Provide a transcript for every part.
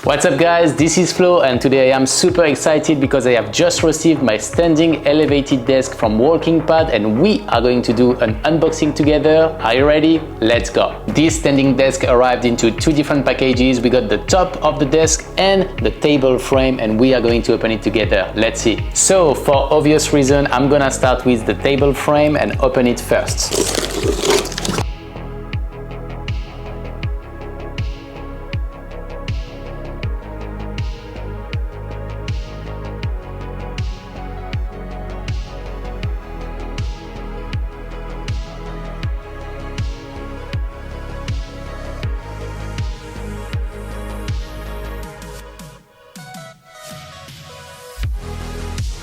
What's up guys, this is Flo and today I am super excited because I have just received my standing elevated desk from WalkingPad and we are going to do an unboxing together. Are you ready? Let's go! This standing desk arrived into two different packages. We got the top of the desk and the table frame and we are going to open it together. Let's see. So for obvious reason, I'm gonna start with the table frame and open it first.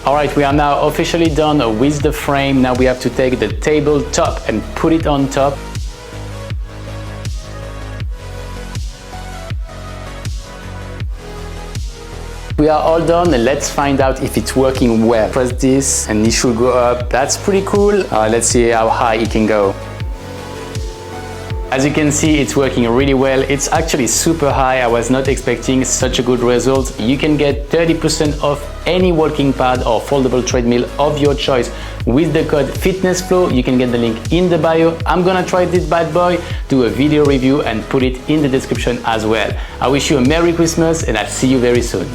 Alright, we are now officially done with the frame. Now we have to take the tabletop and put it on top. We are all done and let's find out if it's working well. Press this and it should go up. That's pretty cool. Let's see how high it can go. As you can see, it's working really well. It's actually super high. I was not expecting such a good result. You can get 30% off any walking pad or foldable treadmill of your choice with the code FITNESSFLO. You can get the link in the bio. I'm gonna try this bad boy, do a video review and put it in the description as well. I wish you a Merry Christmas and I'll see you very soon.